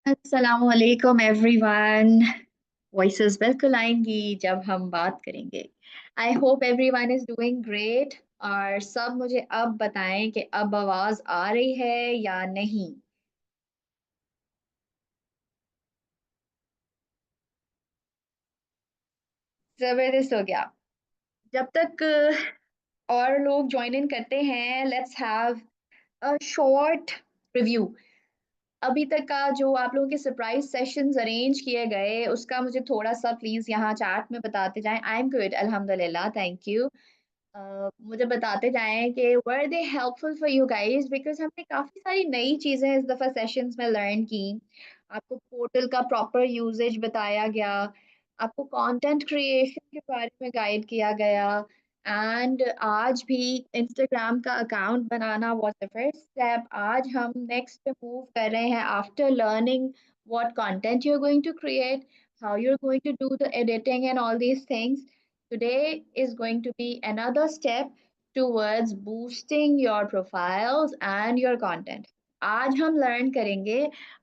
अस्सलामुअलैकुम everyone. Voices बिल्कुल आएंगी जब हम बात करेंगे। I hope everyone is doing great. और सब मुझे अब बताएं कि अब आवाज आ रही है या नहीं। जबरदस्त हो गया। जब तक और लोग ज्वाइन इन करते हैं, let's have a short review. अभी तक का जो आप लोगों के सरप्राइज सेशंस अरेंज किए गए उसका मुझे थोड़ा सा प्लीज यहाँ चैट में बताते जाएं। आई एम गुड, अल्हम्दुलिल्लाह, थैंक यू। मुझे बताते जाएं कि were they helpful for you guys, because हमने काफी सारी नई चीजें इस दफा सेशंस में लर्न की। आपको पोर्टल का प्रॉपर यूजेज बताया गया, आपको कंटेंट क्रिएशन के बारे में गाइड किया गया, एंड आज भी इंस्टाग्राम का अकाउंट बनाना वाज द फर्स्ट स्टेप। आज हम नेक्स्ट पे मूव कर रहे हैं after learning what content you are going to create, how you're going to do the editing and all these things. Today is going to be another step towards boosting your profiles and your content. आज हम learn करेंगे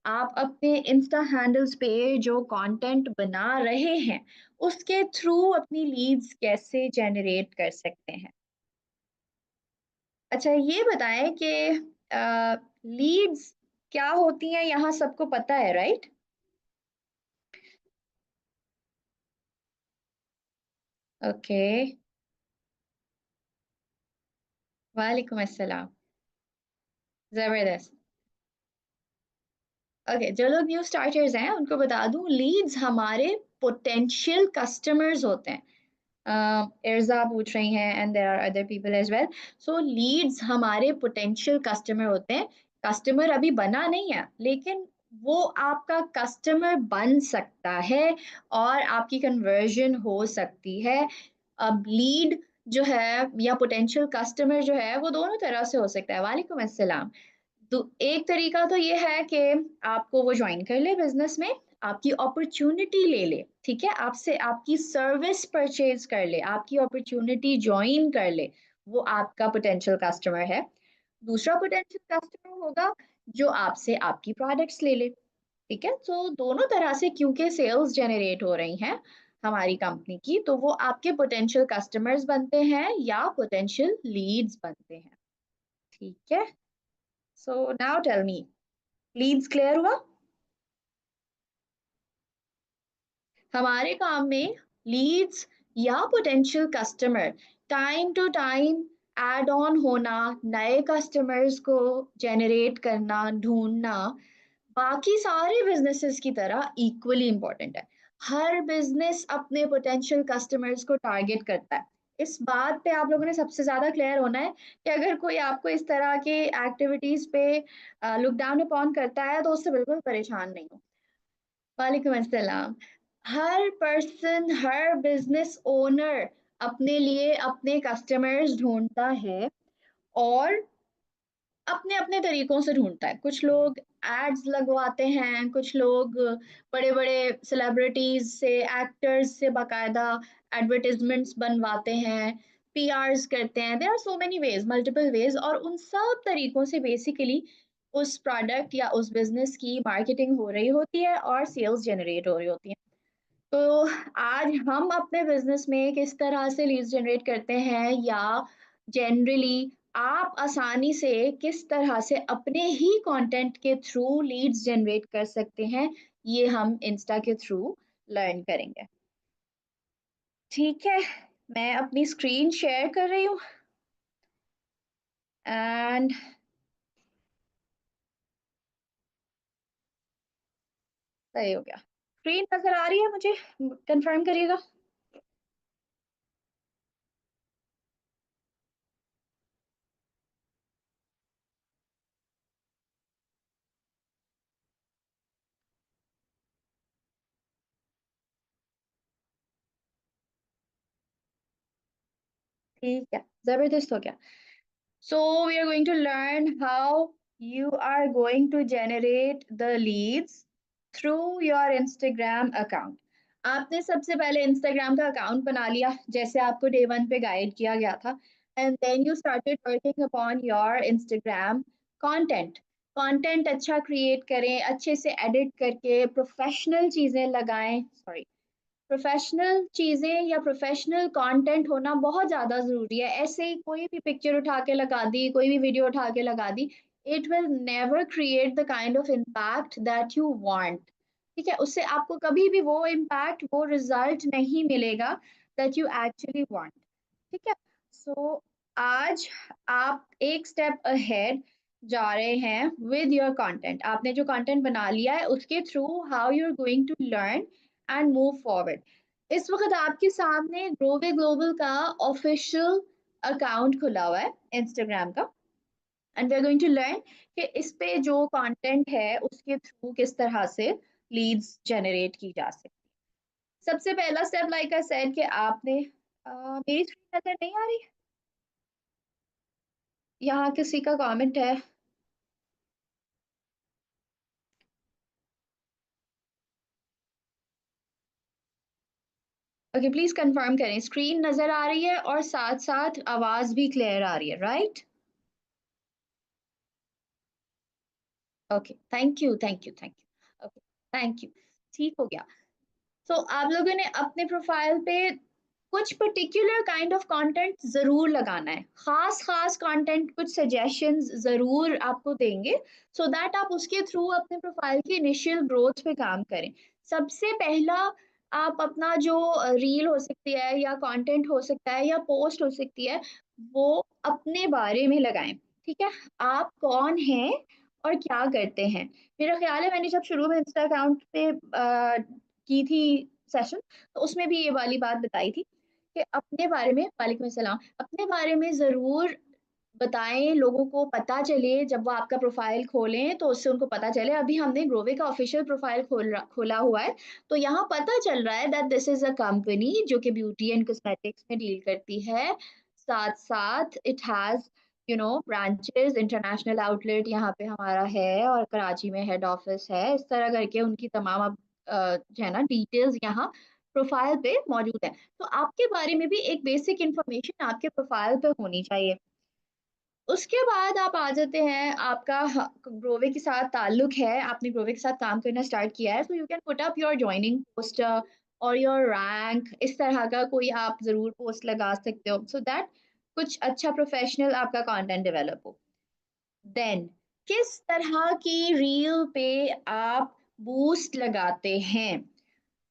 आप अपने Insta handles पे जो content बना रहे हैं उसके थ्रू अपनी लीड्स कैसे जनरेट कर सकते हैं। अच्छा, ये बताएं कि लीड्स क्या होती हैं, यहाँ सबको पता है, राइट? ओके। वालेकुम अस्सलाम। जबरदस्त। ओके, जो लोग न्यू स्टार्टर्स हैं उनको बता दूं, लीड्स हमारे पोटेंशियल कस्टमर्स होते हैं। इर्जा पूछ रही हैं and there are other people as well. So leads हमारे पोटेंशियल कस्टमर होते हैं। कस्टमर अभी बना नहीं है, लेकिन वो आपका कस्टमर बन सकता है और आपकी कन्वर्जन हो सकती है। अब लीड जो है या पोटेंशियल कस्टमर जो है वो दोनों तरह से हो सकता है। वालेकुम अस्सलाम। तो एक तरीका तो ये है कि आपको वो ज्वाइन कर ले बिजनेस में, आपकी अपॉर्चुनिटी ले ले, ठीक है, आपसे आपकी सर्विस परचेज कर ले, आपकी अपॉर्चुनिटी ज्वाइन कर ले। वो आपका पोटेंशियल कस्टमर है। दूसरा पोटेंशियल कस्टमर होगा जो आपसे आपकी प्रोडक्ट्स ले ले। ठीक है, तो दोनों तरह से क्योंकि सेल्स जनरेट हो रही हैं हमारी कंपनी की, तो वो आपके पोटेंशियल कस्टमर्स बनते हैं या पोटेंशियल लीड्स बनते हैं। ठीक है। So now tell me, leads clear हुआ? हमारे काम में लीड्स या potential customer time to time add on होना, नए कस्टमर्स को जनरेट करना, ढूंढना, बाकी सारे बिजनेसेस की तरह इक्वली इंपॉर्टेंट है। हर बिजनेस अपने पोटेंशियल कस्टमर्स को टारगेट करता है। इस बात पे आप लोगों ने सबसे ज्यादा क्लियर होना है कि अगर कोई आपको इस तरह के एक्टिविटीज पे लुक डाउन अपॉन करता है तो उससे बिल्कुल परेशान नहीं हो। वालेकुम अस्सलाम। हर पर्सन, हर बिजनेस ओनर अपने लिए अपने कस्टमर्स ढूंढता है और अपने अपने तरीकों से ढूंढता है। कुछ लोग एड्स लगवाते हैं, कुछ लोग बड़े बड़े सेलिब्रिटीज से, एक्टर्स से बाकायदा एडवर्टाइजमेंट्स बनवाते हैं, पीआरस करते हैं। There are so many ways, multiple ways, और उन सब तरीकों से बेसिकली उस प्रोडक्ट या उस बिजनेस की मार्केटिंग हो रही होती है और सेल्स जनरेट हो रही होती है। तो आज हम अपने बिजनेस में किस तरह से लीड्स जनरेट करते हैं, या जनरली आप आसानी से किस तरह से अपने ही कंटेंट के थ्रू लीड्स जनरेट कर सकते हैं, ये हम इंस्टा के थ्रू लर्न करेंगे। ठीक है, मैं अपनी स्क्रीन शेयर कर रही हूँ एंड सही हो गया। स्क्रीन नजर आ रही है मुझे? कंफर्म करिएगा। ठीक है, जबरदस्त हो गया। So we are going to learn how you are going to generate the leads through your Instagram account. आपने सबसे पहले Instagram का अकाउंट बना लिया जैसे आपको डे वन पे गाइड किया गया था, and then you started working upon your Instagram content. Content अच्छा क्रिएट करें, अच्छे से एडिट करके प्रोफेशनल चीज़ें लगाएं, सॉरी, प्रोफेशनल चीज़ें या प्रोफेशनल कंटेंट होना बहुत ज़्यादा ज़रूरी है। ऐसे ही कोई भी पिक्चर उठा के लगा दी, कोई भी वीडियो उठा के लगा दी, it will never create the kind of impact that you want. ठीक है, उससे आपको कभी भी वो इम्पैक्ट, वो रिजल्ट नहीं मिलेगा दैट यू एक्चुअली वांट। ठीक है, सो आज आप एक स्टेप अहेड जा रहे हैं विद योर कंटेंट। आपने जो कंटेंट बना लिया है उसके through how you are going to learn and move forward. इस वक्त आपके सामने ग्रोवे ग्लोबल का ऑफिशियल अकाउंट खुला हुआ है इंस्टाग्राम का, and we are going to learn कि इस पे जो कंटेंट है उसके थ्रू किस तरह से लीड्स जनरेट की जा सकती है। सबसे पहला स्टेप, लाइक आई सेड, कि आपने मेरी स्क्रीन नजर नहीं आ रही, यहाँ किसी का कमेंट है? ओके, प्लीज कंफर्म करें स्क्रीन नजर आ रही है और साथ साथ आवाज भी क्लियर आ रही है, right? Okay, thank you thank you thank you, okay, thank you, ठीक हो गया। तो आप लोगों ने अपने प्रोफाइल पे कुछ पर्टिकुलर काइंड ऑफ कंटेंट जरूर लगाना है, खास खास कंटेंट, कुछ सजेशंस जरूर आपको देंगे, सो दैट आप उसके थ्रू अपने प्रोफाइल की इनिशियल ग्रोथ पे काम करें। सबसे पहला, आप अपना जो रील हो सकती है या कंटेंट हो सकता है या पोस्ट हो सकती है, वो अपने बारे में लगाएं। ठीक है, आप कौन हैं और क्या करते हैं। मेरा ख्याल है मैंने जब शुरू में इंस्टा अकाउंट पे की थी सेशन, तो उसमें भी ये वाली बात बताई थी कि अपने बारे में, वालेकुम सलाम, अपने बारे में ज़रूर बताएं, लोगों को पता चले, जब वो आपका प्रोफाइल खोलें तो उससे उनको पता चले। अभी हमने ग्रोवे का ऑफिशियल प्रोफाइल खोला हुआ है, तो यहाँ पता चल रहा है that this is a company जो कि ब्यूटी एंड कॉस्मेटिक्स में डील करती है। साथ साथ it has branches, international outlet यहाँ पे हमारा है, और कराची में हेड ऑफिस है। इस तरह करके उनकी तमाम अब जो है ना डिटेल्स यहाँ प्रोफाइल पे मौजूद है। तो आपके बारे में भी एक बेसिक इंफॉर्मेशन आपके प्रोफाइल पे होनी चाहिए। उसके बाद आप आ जाते हैं, आपका ग्रोवे के साथ ताल्लुक है, आपने ग्रोवे के साथ काम करना स्टार्ट किया है, तो you can put up your joining poster और योर रैंक, इस तरह का कोई आप जरूर पोस्ट लगा सकते हो, सो दैट कुछ अच्छा प्रोफेशनल आपका कंटेंट डेवलप हो। देन किस तरह की रील पे आप बूस्ट लगाते हैं?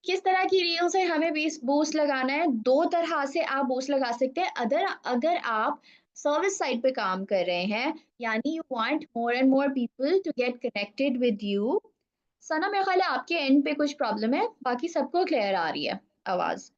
किस तरह की रील से हमें बीस बूस्ट लगाना है? दो तरह से आप बूस्ट लगा सकते हैं। अगर अगर आप सर्विस साइड पे काम कर रहे हैं, यानी you want more and more people to get connected with you. Sana, मेरे ख्याल है आपके एंड पे कुछ प्रॉब्लम है, बाकी सबको क्लियर आ रही है आवाज।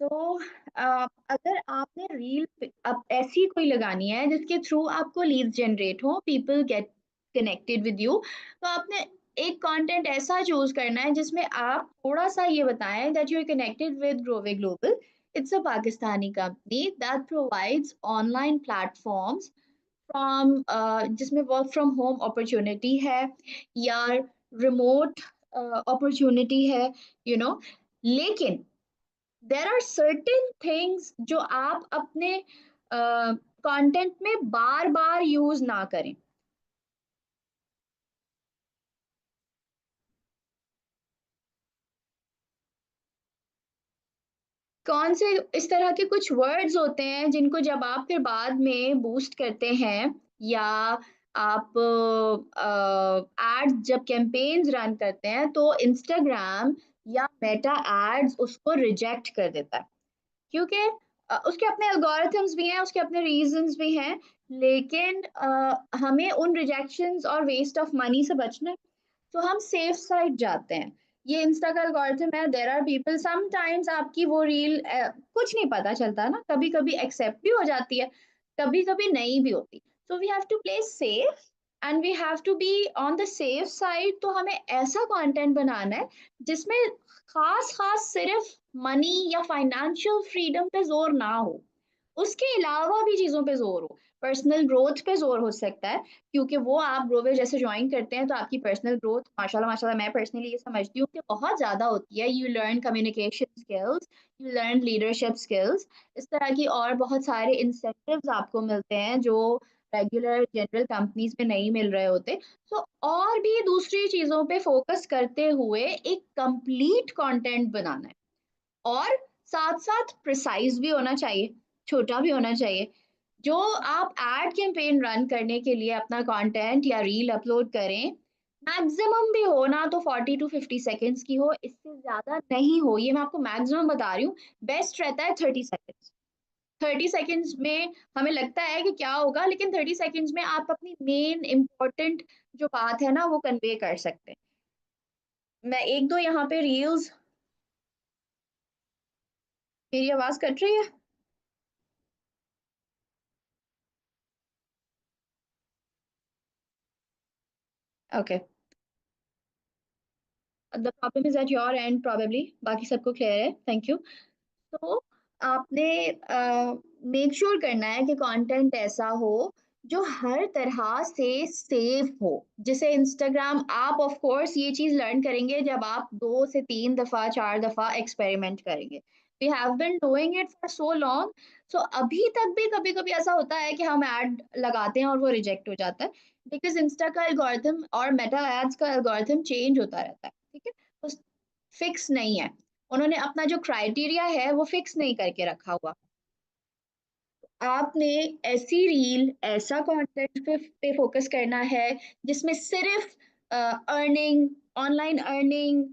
तो अगर आपने रील अब ऐसी कोई लगानी है जिसके थ्रू आपको लीड जनरेट हो, people get connected with you, तो आपने एक कंटेंट ऐसा चूज करना है जिसमें आप थोड़ा सा ये बताएं that you are connected with Grove Global. It's a Pakistani company that provides online platforms from, जिसमें वर्क फ्रॉम होम अपॉर्चुनिटी है या रिमोट अपॉर्चुनिटी है, लेकिन देर आर सर्टेन थिंग्स जो आप अपने कंटेंट में बार बार यूज ना करें। कौन से इस तरह के कुछ वर्ड्स होते हैं जिनको जब आप फिर बाद में बूस्ट करते हैं, या आप एड्स जब कैंपेन्स रन करते हैं, तो इंस्टाग्राम या मेटा एड्स उसको रिजेक्ट कर देता है, क्योंकि उसके अपने एल्गोरिथम्स भी हैं, उसके अपने रीजंस भी हैं। लेकिन हमें उन रिजेक्शंस और वेस्ट ऑफ मनी से बचना है, तो हम सेफ साइड जाते हैं। ये इंस्टा का एल्गोरिथम है, देयर आर पीपल समटाइम्स आपकी वो रील कुछ नहीं पता चलता ना, कभी कभी एक्सेप्ट भी हो जाती है, कभी कभी नहीं भी होती। So we have to play safe and we have to be on the safe side. तो हमें ऐसा कंटेंट बनाना है जिसमें खास खास सिर्फ मनी या फाइनेंशियल फ्रीडम पे जोर ना हो, उसके अलावा भी चीजों पे जोर हो। पर्सनल ग्रोथ पे जोर हो सकता है, क्योंकि वो आप ग्रोवर जैसे ज्वाइन करते हैं तो आपकी पर्सनल ग्रोथ माशाल्लाह माशाल्लाह, मैं पर्सनली ये समझती हूँ कि बहुत ज़्यादा होती है। You learn communication skills, you learn leadership skills, इस तरह की और बहुत सारे इंसेंटिव्स आपको मिलते हैं जो रेगुलर जनरल कंपनीज में नहीं मिल रहे होते। सो और भी दूसरी चीजों पे फोकस करते हुए एक कंप्लीट कंटेंट बनाना है, और साथ साथ प्रिसाइज भी होना चाहिए, छोटा भी होना चाहिए। जो आप एड कैंपेन रन करने के लिए अपना कंटेंट या रील अपलोड करें, मैक्सिमम भी हो ना तो 40 to 50 सेकेंड्स की हो, इससे ज्यादा नहीं हो, ये मैं आपको मैक्सिमम बता रही हूँ। बेस्ट रहता है 30 सेकेंड्स। 30 सेकेंड्स में हमें लगता है कि क्या होगा, लेकिन 30 सेकेंड्स में आप अपनी मेन इंपॉर्टेंट जो बात है ना वो कन्वे कर सकते हैं। मैं एक दो यहाँ पे रील्स, मेरी आवाज कट रही है? Okay, the problem is at your and probably, बाकी सबको क्लियर है, थैंक यू। तो आपने मेक श्योर करना है कि कंटेंट ऐसा हो जो हर तरह से सेफ हो। जैसे इंस्टाग्राम, आप ऑफ कोर्स ये चीज लर्न करेंगे जब आप 2 से 3 दफा 4 दफा एक्सपेरिमेंट करेंगे। We have been doing it for so long. So अभी तक भी कभी कभी ऐसा होता है कि हम ऐड लगाते हैं और वो रिजेक्ट हो जाता है, बिकॉज इंस्टा का एल्गोरिथम और मेटा एड्स का एल्गोरिथम चेंज होता रहता है, ठीक है। तो फिक्स नहीं है, उन्होंने अपना जो क्राइटेरिया है वो फिक्स नहीं करके रखा हुआ। आपने ऐसी रील, ऐसा कंटेंट पे फोकस करना है जिसमें सिर्फ अर्निंग, ऑनलाइन अर्निंग,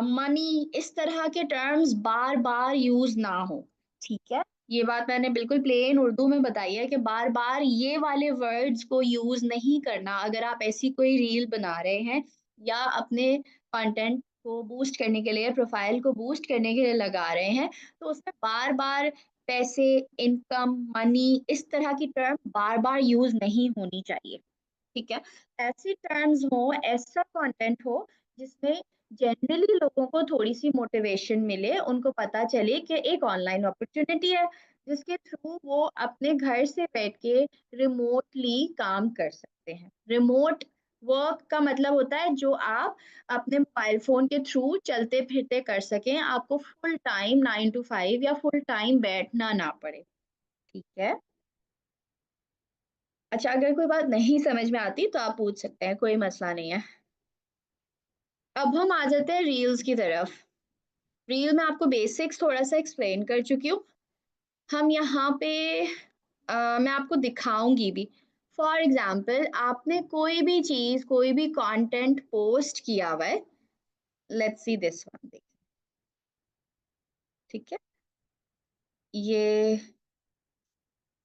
मनी, इस तरह के टर्म्स बार बार यूज ना हो, ठीक है। ये बात मैंने बिल्कुल प्लेन उर्दू में बताई है कि बार बार ये वाले वर्ड्स को यूज नहीं करना अगर आप ऐसी कोई रील बना रहे हैं या अपने कंटेंट को बूस्ट करने के लिए, प्रोफाइल को बूस्ट करने के लिए लगा रहे हैं। तो उसमें बार बार पैसे, इनकम, मनी, इस तरह की टर्म बार बार यूज नहीं होनी चाहिए, ठीक है। ऐसी टर्म्स हो, ऐसा कंटेंट हो जिसमें जनरली लोगों को थोड़ी सी मोटिवेशन मिले, उनको पता चले कि एक ऑनलाइन अपॉर्चुनिटी है जिसके थ्रू वो अपने घर से बैठ के रिमोटली काम कर सकते हैं। रिमोट वर्क का मतलब होता है जो आप अपने मोबाइल फोन के थ्रू चलते फिरते कर सकें, आपको फुल टाइम 9 to 5 या फुल टाइम बैठना ना पड़े, ठीक है। अच्छा, अगर कोई बात नहीं समझ में आती तो आप पूछ सकते हैं, कोई मसला नहीं है। अब हम आ जाते हैं रील्स की तरफ। रील में आपको बेसिक्स थोड़ा सा एक्सप्लेन कर चुकी हूँ। हम यहाँ पे मैं आपको दिखाऊंगी भी। फॉर एग्जाम्पल, आपने कोई भी चीज, कोई भी कंटेंट पोस्ट किया हुआ है। लेट्स सी दिस वन, देखिए, ठीक है। ये,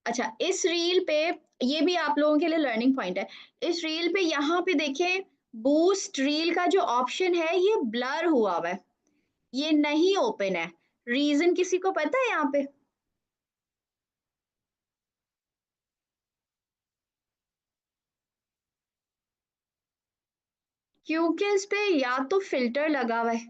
अच्छा, इस रील पे, ये भी आप लोगों के लिए लर्निंग पॉइंट है। इस रील पे यहाँ पे देखें, बूस्ट रील का जो ऑप्शन है ये ब्लर हुआ हुआ है, ये नहीं ओपन है। रीजन किसी को पता है यहाँ पे? क्योंकि इस पे या तो फिल्टर लगा हुआ है,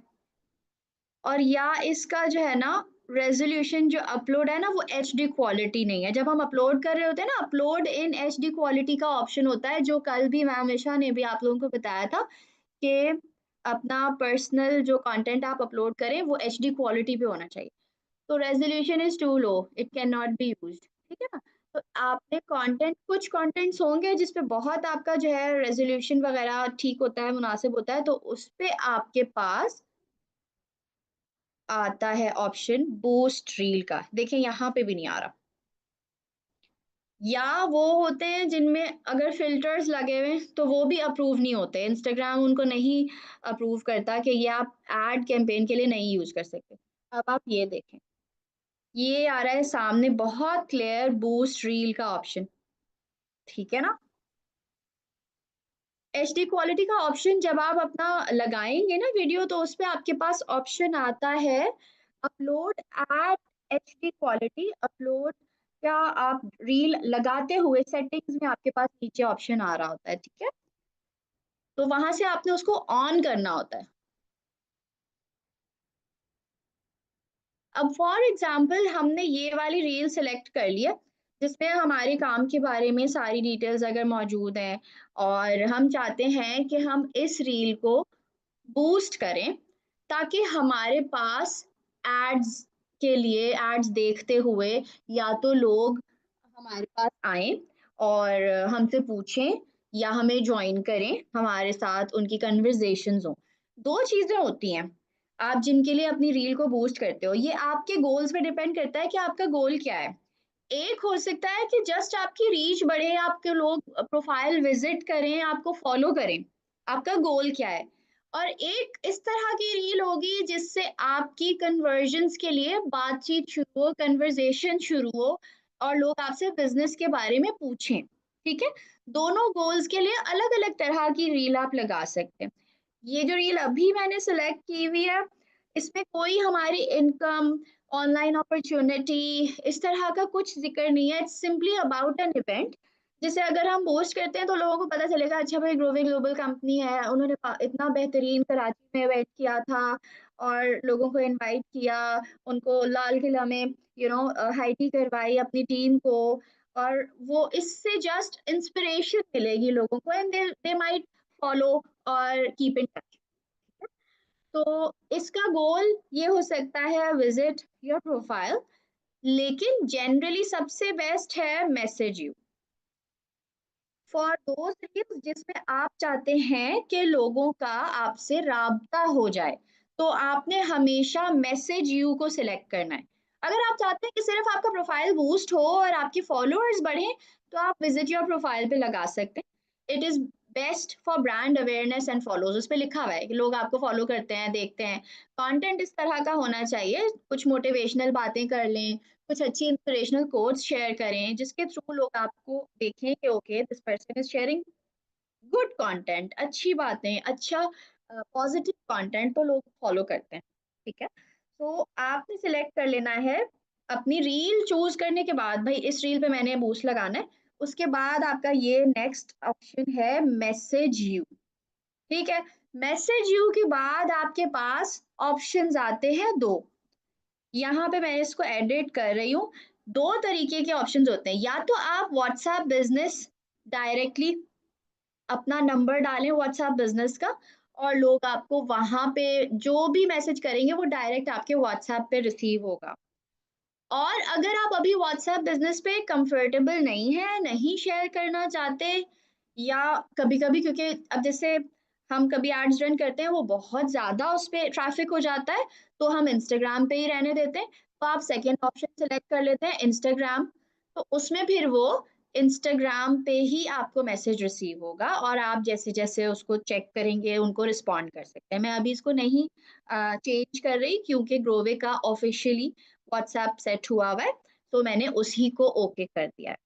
और या इसका जो है ना रेजोल्यूशन जो अपलोड है ना वो एच डी क्वालिटी नहीं है। जब हम अपलोड कर रहे होते हैं ना, upload in H D quality का ऑप्शन होता है, जो कल भी मैम निशा ने भी आप लोगों को बताया था कि अपना पर्सनल जो कंटेंट आप अपलोड करें वो एच डी क्वालिटी पे होना चाहिए। तो resolution is too low, it can not be used, ठीक है ना। तो आपने कंटेंट, कुछ कंटेंट्स होंगे जिसपे बहुत आपका जो है रेजोल्यूशन वगैरह ठीक होता है, मुनासिब होता है, तो उस पे आपके पास आता है ऑप्शन बूस्ट रील का। देखिए यहाँ पे भी नहीं आ रहा। या वो होते हैं जिनमें अगर फिल्टर्स लगे हुए हैं तो वो भी अप्रूव नहीं होते, इंस्टाग्राम उनको नहीं अप्रूव करता कि ये आप एड कैंपेन के लिए नहीं यूज कर सकते। अब आप ये देखें, ये आ रहा है सामने बहुत क्लियर बूस्ट रील का ऑप्शन, ठीक है ना। एच डी क्वालिटी का ऑप्शन जब आप अपना लगाएंगे ना वीडियो, तो उस पे आपके पास ऑप्शन आता है upload at H D quality upload. क्या आप रील लगाते हुए सेटिंग्स में आपके पास नीचे ऑप्शन आ रहा होता है, ठीक है। तो वहां से आपने उसको ऑन करना होता है। अब फॉर एग्जाम्पल हमने ये वाली रील सेलेक्ट कर लिया जिसमें हमारे काम के बारे में सारी डिटेल्स अगर मौजूद हैं, और हम चाहते हैं कि हम इस रील को बूस्ट करें ताकि हमारे पास एड्स के लिए, एड्स देखते हुए या तो लोग हमारे पास आए, और हमसे पूछें या हमें ज्वाइन करें, हमारे साथ उनकी कन्वर्सेशंस हों। 2 चीज़ें होती हैं, आप जिनके लिए अपनी रील को बूस्ट करते हो, ये आपके गोल्स पे डिपेंड करता है कि आपका गोल क्या है। एक हो सकता है कि जस्ट आपकी रीच बढ़े, आपके लोग प्रोफाइल विज़िट करें, आपको फॉलो करें, आपका गोल क्या है? और एक इस तरह की रील होगी जिससे आपकी कन्वर्जन्स के लिए बातचीत शुरू हो, कन्वर्सेशन शुरू हो और लोग आपसे बिज़नेस के बारे में पूछें, ठीक है? दोनों गोल्स के लिए अलग-अलग तरह की रील आप लगा सकते हैं। ये जो रील अभी मैंने सेलेक्ट की हुई है, इसमें कोई हमारी इनकम, ऑनलाइन अपॉर्च्युनिटी इस तरह का कुछ ज़िक्र नहीं है, it's simply about an event. जैसे अगर हम पोस्ट करते हैं तो लोगों को पता चलेगा, अच्छा भाई ग्रोवे ग्लोबल कंपनी है, उन्होंने इतना बेहतरीन कराची में इवेंट किया था और लोगों को इनवाइट किया, उनको लाल किला में हाइटी करवाई अपनी टीम को, और वो इससे जस्ट इंस्पिरेशन मिलेगी लोगों को एंड दे माइट फॉलो और कीप इन टच। तो इसका गोल ये हो सकता है विजिट योर प्रोफाइल, लेकिन जनरली सबसे बेस्ट है message you for those reels जिसमें आप चाहते हैं कि लोगों का आपसे राब्ता हो जाए, तो आपने हमेशा मैसेज यू को सिलेक्ट करना है। अगर आप चाहते हैं कि सिर्फ आपका प्रोफाइल बूस्ट हो और आपके फॉलोअर्स बढ़े, तो आप विजिट योर प्रोफाइल पे लगा सकते हैं। It is best for brand awareness and follows, उस पर लिखा हुआ है कि लोग आपको फॉलो करते हैं, देखते हैं। कंटेंट इस तरह का होना चाहिए, कुछ मोटिवेशनल बातें कर लें, कुछ अच्छी इंस्पिरेशनल कोट्स शेयर करें जिसके थ्रू लोग आपको देखें कि okay this person is sharing good content, अच्छी बातें, अच्छा पॉजिटिव कंटेंट, तो लोग फॉलो करते हैं, ठीक है? तो आपने सिलेक्ट कर लेना है अपनी रील चूज करने के बाद, भाई इस रील पे मैंने बूस्ट लगाना है, उसके बाद आपका ये नेक्स्ट ऑप्शन है मैसेज यू, ठीक है? मैसेज यू के बाद आपके पास ऑप्शंस आते हैं दो। यहाँ पे मैं इसको एडिट कर रही हूँ। 2 तरीके के ऑप्शंस होते हैं, या तो आप व्हाट्सएप बिज़नेस डायरेक्टली अपना नंबर डालें व्हाट्सएप बिज़नेस का, और लोग आपको वहाँ पे जो भी मैसेज करेंगे वो डायरेक्ट आपके व्हाट्सएप पे रिसीव होगा। और अगर आप अभी व्हाट्सएप बिज़नेस पे कंफर्टेबल नहीं हैं, नहीं शेयर करना चाहते, या कभी-कभी क्योंकि अब जैसे हम कभी एड्स रन करते हैं, वो बहुत ज़्यादा उस पे ट्रैफ़िक हो जाता है, तो हम इंस्टाग्राम पे ही रहने देते हैं। तो आप सेकंड ऑप्शन सेलेक्ट कर लेते हैं इंस्टाग्राम, तो उसमें फिर वो इंस्टाग्राम पे ही आपको मैसेज रिसीव होगा और आप जैसे-जैसे उसको चेक करेंगे, उनको रिस्पॉन्ड कर सकते हैं। मैं अभी इसको नहीं चेंज कर रही क्योंकि ग्रोवे का ऑफ़िशियली व्हाट्सएप सेट हुआ हुआ है, तो मैंने उसी को ओके कर दिया है।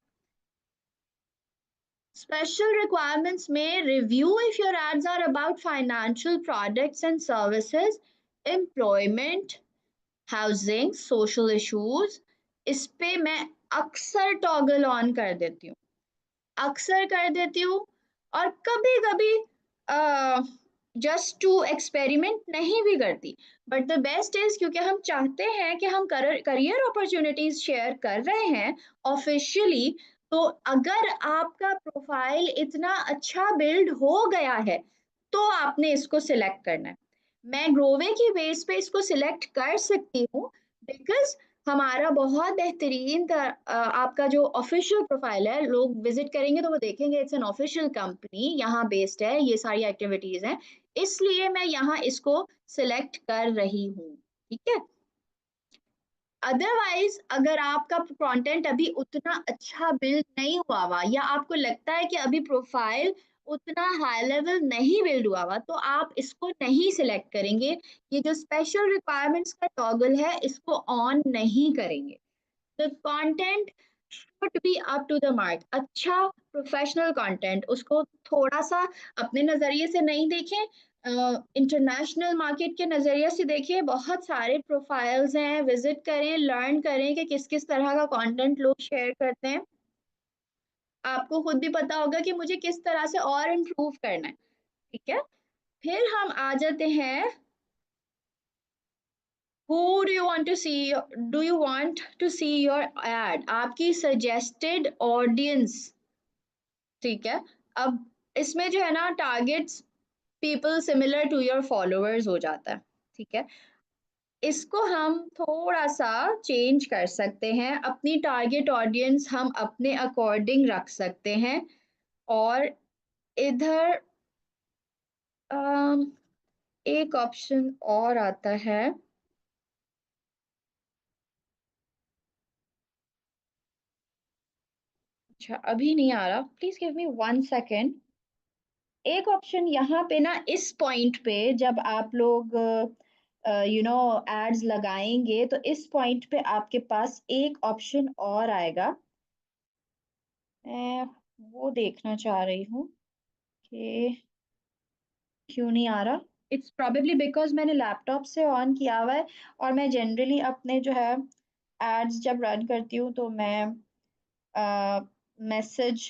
स्पेशल रिक्वायरमेंट्स में review if your ads are about financial products and services, employment, housing, social issues, इस पे मैं अक्सर टॉगल ऑन कर देती हूँ, अक्सर कर देती हूँ। और कभी-कभी जस्ट टू एक्सपेरिमेंट नहीं भी करती। बट द बेस्ट इज़, क्योंकि हम चाहते हैं कि हम करियर अपॉर्च्युनिटीज़ शेयर कर रहे हैं ऑफ़िशियली, तो अगर आपका प्रोफ़ाइल इतना अच्छा बिल्ड हो गया है, तो आपने इसको सिलेक्ट करना है। मैं ग्रोवे की बेस पे इसको सिलेक्ट कर सकती हूँ बिकॉज़ हमारा बहुत बेहतरीन आपका जो ऑफिशियल प्रोफाइल है, लोग विजिट करेंगे तो वो देखेंगे इट्स एन ऑफिशियल कंपनी, यहाँ बेस्ड है, ये सारी एक्टिविटीज हैं, इसलिए मैं यहाँ इसको सिलेक्ट कर रही हूँ, ठीक है? अदरवाइज अगर आपका कंटेंट अभी उतना अच्छा बिल्ड नहीं हुआ हुआ, या आपको लगता है कि अभी प्रोफाइल उतना हाई लेवल नहीं बिल्ड हुआ हुआ, तो आप इसको नहीं सिलेक्ट करेंगे। ये जो स्पेशल रिक्वायरमेंट्स का टॉगल है, इसको ऑन नहीं करेंगे। The content should be up to the mark, अच्छा प्रोफेशनल कंटेंट, उसको थोड़ा सा अपने नजरिए से नहीं देखें, इंटरनेशनल मार्केट के नजरिए से देखिए। बहुत सारे प्रोफाइल्स हैं, विजिट करें, लर्न करें कि किस किस तरह का कंटेंट लोग शेयर करते हैं। आपको खुद भी पता होगा कि मुझे किस तरह से और इम्प्रूव करना है, ठीक है? फिर हम आ जाते हैं, who do you want to see, do you want to see your ad, आपकी suggested audience, ठीक है? अब इसमें जो है ना, targets people similar to your followers हो जाता है, ठीक है? इसको हम थोड़ा सा चेंज कर सकते हैं, अपनी टारगेट ऑडियंस हम अपने अकॉर्डिंग रख सकते हैं। और इधर अम, एक ऑप्शन और आता है। अच्छा, अभी नहीं आ रहा, प्लीज गिव मी 1 सेकेंड। एक ऑप्शन यहाँ पे ना, इस पॉइंट पे जब आप लोग एड्स लगाएंगे तो इस पॉइंट पे आपके पास एक ऑप्शन और आएगा। मैं वो देखना चाह रही हूँ कि क्यों नहीं आ रहा। इट्स प्रोबेबली बिकॉज मैंने लैपटॉप से ऑन किया हुआ है, और मैं जनरली अपने जो है एड्स जब रन करती हूँ तो मैं मैसेज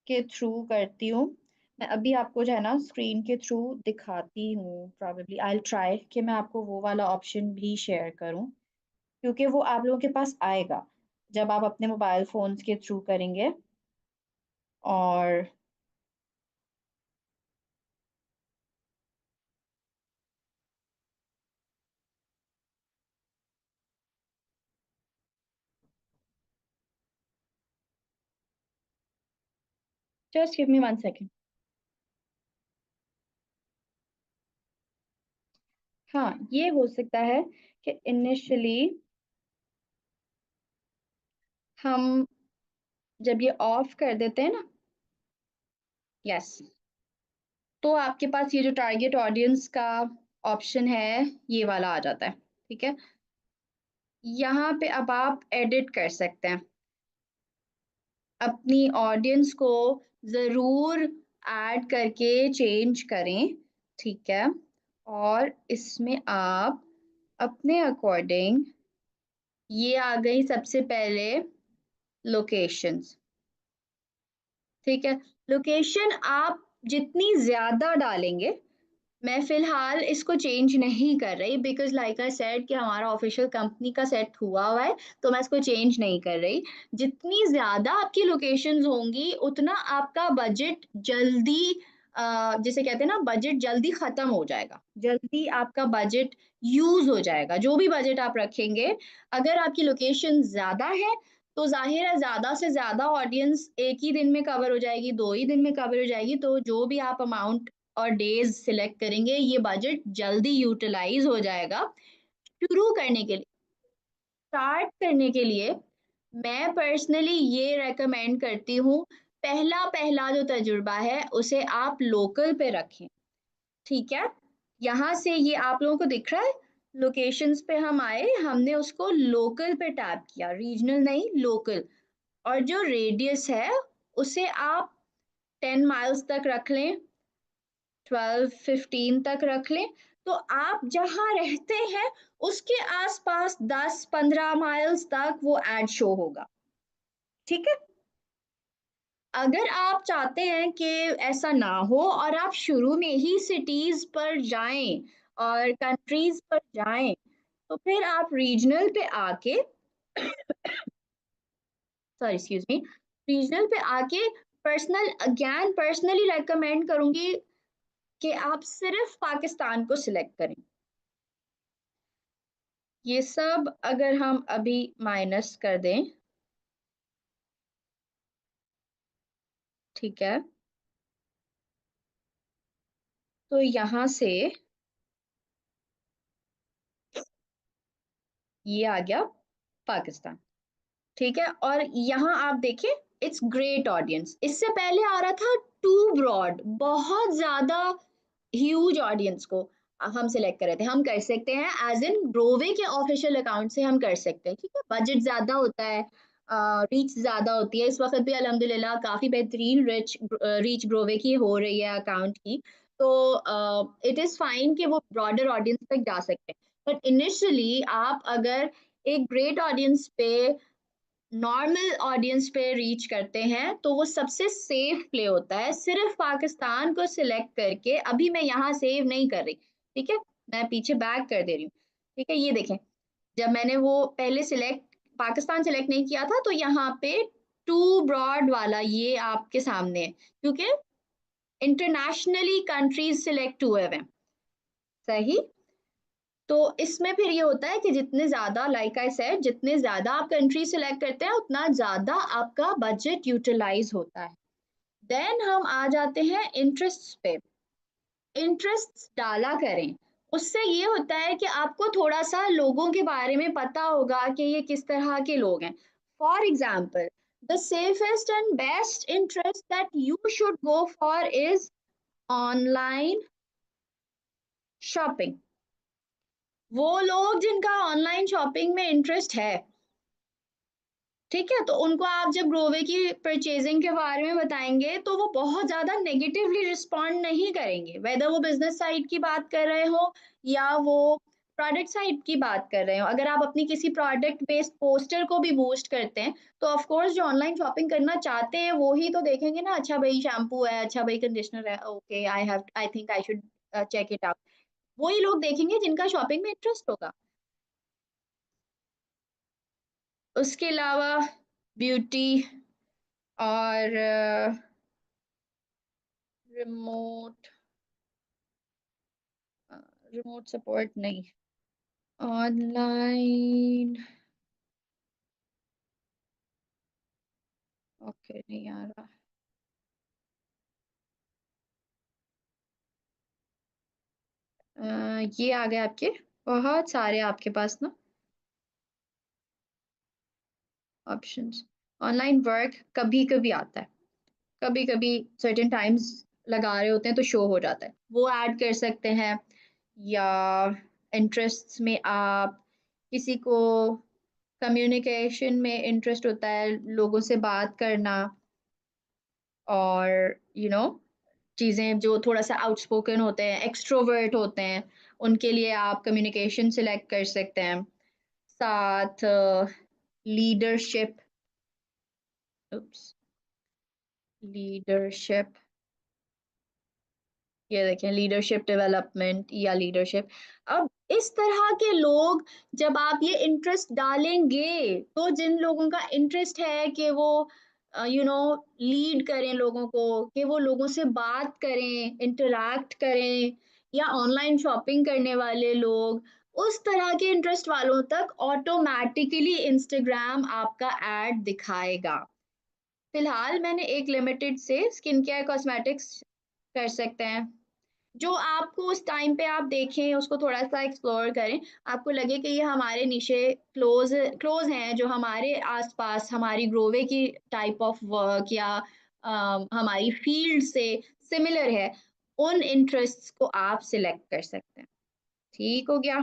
के थ्रू करती हूँ। मैं अभी आपको जो है ना स्क्रीन के थ्रू दिखाती हूँ, प्रोबेबली आई ट्राई कि मैं आपको वो वाला ऑप्शन भी शेयर करूँ, क्योंकि वो आप लोगों के पास आएगा जब आप अपने मोबाइल फोन्स के थ्रू करेंगे। और जस्ट गिव मी 1 सेकेंड। हाँ, ये हो सकता है कि इनिशियली हम जब ये ऑफ कर देते हैं ना, यस, तो आपके पास ये जो टारगेट ऑडियंस का ऑप्शन है ये वाला आ जाता है। ठीक है, यहाँ पे अब आप एडिट कर सकते हैं, अपनी ऑडियंस को ज़रूर ऐड करके चेंज करें। ठीक है, और इसमें आप अपने अकॉर्डिंग, ये आ गई सबसे पहले लोकेशंस। ठीक है, लोकेशन आप जितनी ज़्यादा डालेंगे, मैं फिलहाल इसको चेंज नहीं कर रही बिकॉज लाइक आई सेड कि हमारा ऑफिशियल कंपनी का सेट हुआ है, तो मैं इसको चेंज नहीं कर रही। जितनी ज्यादा आपकी लोकेशंस होंगी उतना आपका बजट जल्दी, जिसे कहते हैं ना, बजट जल्दी खत्म हो जाएगा, जल्दी आपका बजट यूज हो जाएगा, जो भी बजट आप रखेंगे। अगर आपकी लोकेशन ज्यादा है तो जाहिर है ज्यादा से ज्यादा ऑडियंस एक ही दिन में कवर हो जाएगी, 2 ही दिन में कवर हो जाएगी, तो जो भी आप अमाउंट और डेज सिलेक्ट करेंगे ये बजट जल्दी यूटिलाइज हो जाएगा। शुरू करने के लिए, स्टार्ट करने के लिए मैं पर्सनली ये रेकमेंड करती हूँ, पहला पहला जो तजुर्बा है उसे आप लोकल पे रखें। ठीक है, यहाँ से ये आप लोगों को दिख रहा है, लोकेशंस पे हम आए, हमने उसको लोकल पे टैप किया, रीजनल नहीं, लोकल। और जो रेडियस है उसे आप 10 माइल्स तक रख लें, 12-15 तक रख लें। तो आप जहां रहते हैं उसके आसपास 10-15 माइल्स तक वो एड शो होगा। ठीक है, अगर आप चाहते हैं कि ऐसा ना हो और आप शुरू में ही सिटीज पर जाएं और कंट्रीज पर जाएं, तो फिर आप रीजनल पे आके, सॉरी एक्सक्यूज मी, रीजनल पे आके पर्सनल, अगेन पर्सनली रेकमेंड करूंगी कि आप सिर्फ पाकिस्तान को सिलेक्ट करें। ये सब अगर हम अभी माइनस कर दें, ठीक है, तो यहाँ से ये आ गया पाकिस्तान। ठीक है, और यहाँ आप देखें, इट्स ग्रेट ऑडियंस। इससे पहले आ रहा था टू ब्रॉड, बहुत ज्यादा ह्यूज ऑडियंस को हम सिलेक्ट कर रहे थे। हम कर सकते हैं एज इन ग्रोवे के ऑफिशियल अकाउंट से हम कर सकते हैं। ठीक है, बजट ज्यादा होता है, रीच ज्यादा होती है। इस वक्त भी अल्हम्दुलिल्लाह काफी बेहतरीन रीच ग्रोवे की हो रही है अकाउंट की, तो इट इज फाइन कि वो ब्रॉडर ऑडियंस तक जा सकते हैं। बट इनिशियली आप अगर एक ग्रेट ऑडियंस पे, नॉर्मल ऑडियंस पे रीच करते हैं तो वो सबसे सेफ प्ले होता है, सिर्फ पाकिस्तान को सिलेक्ट करके। अभी मैं यहाँ सेव नहीं कर रही, ठीक है, मैं पीछे बैक कर दे रही हूँ। ठीक है, ये देखें, जब मैंने वो पहले सिलेक्ट, पाकिस्तान सिलेक्ट नहीं किया था, तो यहाँ पे टू ब्रॉड वाला ये आपके सामने है, क्योंकि इंटरनेशनली कंट्रीज सिलेक्ट हुए हुए हैं। सही, तो इसमें फिर ये होता है कि जितने ज्यादा, लाइक आई सेड, जितने ज्यादा आप कंट्री सिलेक्ट करते हैं उतना ज्यादा आपका बजट यूटिलाइज होता है। देन हम आ जाते हैं इंटरेस्ट पे। इंटरेस्ट डाला करें, उससे ये होता है कि आपको थोड़ा सा लोगों के बारे में पता होगा कि ये किस तरह के लोग हैं। For example, the safest and best interest that you should go for is online shopping. वो लोग जिनका ऑनलाइन शॉपिंग में इंटरेस्ट है, ठीक है, तो उनको आप जब ग्रोवे की परचेजिंग के बारे में बताएंगे तो वो बहुत ज्यादा नेगेटिवली रिस्पॉन्ड नहीं करेंगे, वेदर वो बिजनेस साइड की बात कर रहे हो या वो प्रोडक्ट साइड की बात कर रहे हो। अगर आप अपनी किसी प्रोडक्ट बेस्ड पोस्टर को भी बूस्ट करते हैं तो ऑफ कोर्स जो ऑनलाइन शॉपिंग करना चाहते हैं वो ही तो देखेंगे ना, अच्छा भाई शैम्पू है, अच्छा भाई कंडीशनर है, okay I think I should check it out. वही लोग देखेंगे जिनका शॉपिंग में इंटरेस्ट होगा। उसके अलावा ब्यूटी और रिमोट, रिमोट सपोर्ट नहीं, ऑनलाइन, ओके नहीं आ रहा। ये आ गए आपके, बहुत सारे आपके पास ना ऑप्शंस। ऑनलाइन वर्क कभी कभी आता है, कभी कभी सर्टेन टाइम्स लगा रहे होते हैं तो शो हो जाता है, वो ऐड कर सकते हैं। या इंटरेस्ट्स में आप किसी को कम्युनिकेशन में इंटरेस्ट होता है, लोगों से बात करना, और चीज़ें जो थोड़ा सा आउटस्पोकन होते हैं, एक्सट्रोवर्ट होते हैं, उनके लिए आप कम्युनिकेशन सिलेक्ट कर सकते हैं। साथ लीडरशिप, लीडरशिप, ये देखें लीडरशिप डेवलपमेंट या लीडरशिप। अब इस तरह के लोग, जब आप ये इंटरेस्ट डालेंगे तो जिन लोगों का इंटरेस्ट है कि वो लीड करें लोगों को, कि वो लोगों से बात करें, इंटरैक्ट करें, या ऑनलाइन शॉपिंग करने वाले लोग, उस तरह के इंटरेस्ट वालों तक ऑटोमेटिकली इंस्टाग्राम आपका एड दिखाएगा। फिलहाल मैंने एक लिमिटेड से स्किन केयर कॉस्मेटिक्स कर सकते हैं, जो आपको उस टाइम पे आप देखें, उसको थोड़ा सा एक्सप्लोर करें, आपको लगे कि ये हमारे नीचे क्लोज क्लोज हैं, जो हमारे आसपास हमारी ग्रोवे की टाइप ऑफ वर्क या हमारी फील्ड से सिमिलर है, उन इंटरेस्ट्स को आप सिलेक्ट कर सकते हैं। ठीक हो गया।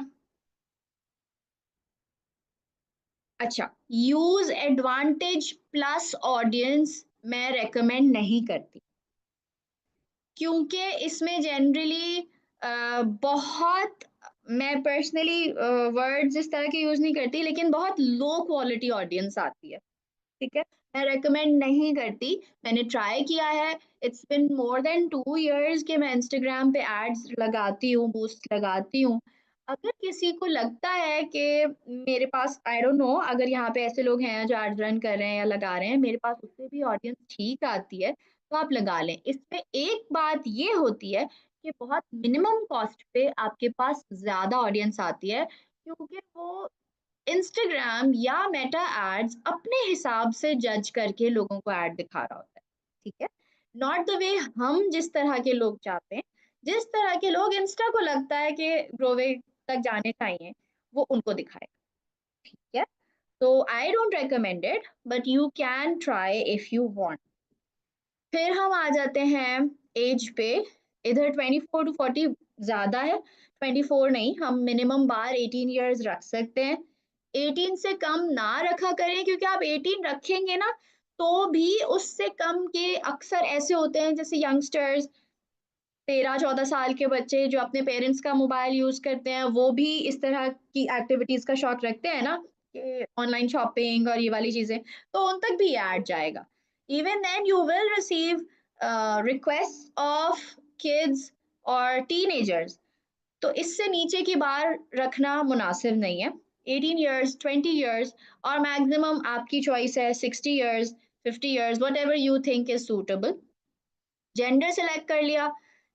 अच्छा, यूज एडवांटेज प्लस ऑडियंस मैं रेकमेंड नहीं करती, क्योंकि इसमें जनरली बहुत, मैं पर्सनली वर्ड्स इस तरह के यूज नहीं करती, लेकिन बहुत लो क्वालिटी ऑडियंस आती है, ठीक है, मैं रेकमेंड नहीं करती। मैंने ट्राई किया है, it's been more than 2 years के मैं इंस्टाग्राम पे एड्स लगाती हूँ, बूस्ट लगाती हूँ। अगर किसी को लगता है कि मेरे पास, आई डोंट नो, अगर यहाँ पे ऐसे लोग हैं जो एड्स रन कर रहे हैं या लगा रहे हैं, मेरे पास उससे भी ऑडियंस ठीक आती है, तो आप लगा लें। इसमें एक बात ये होती है कि बहुत मिनिमम कॉस्ट पे आपके पास ज्यादा ऑडियंस आती है, क्योंकि वो इंस्टाग्राम या मेटा एड्स अपने हिसाब से जज करके लोगों को ऐड दिखा रहा होता है, ठीक है, नॉट द वे हम जिस तरह के लोग चाहते हैं। जिस तरह के लोग इंस्टा को लगता है कि ग्रोवे तक जाने चाहिए, वो उनको दिखाए, ठीक है। तो I don't recommend it, but you can try if you want. फिर हम आ जाते हैं एज पे। इधर 24 to 40 ज्यादा है, 24 नहीं, हम मिनिमम बार 18 years रख सकते हैं। 18 से कम ना रखा करें, क्योंकि आप 18 रखेंगे ना तो भी उससे कम के अक्सर ऐसे होते हैं, जैसे यंगस्टर्स, 13-14 साल के बच्चे जो अपने पेरेंट्स का मोबाइल यूज करते हैं, वो भी इस तरह की एक्टिविटीज का शौक रखते हैं ना, कि ऑनलाइन शॉपिंग और ये वाली चीजें, तो उन तक भी ऐड जाएगा। Even then you will receive request of kids और टीनेजर्स, तो इससे नीचे की बार रखना मुनासिब नहीं है। 18 years, 20 years, और मैक्सिमम आपकी चॉइस है 60 years, 50 years, what ever you think is suitable. Gender select कर लिया,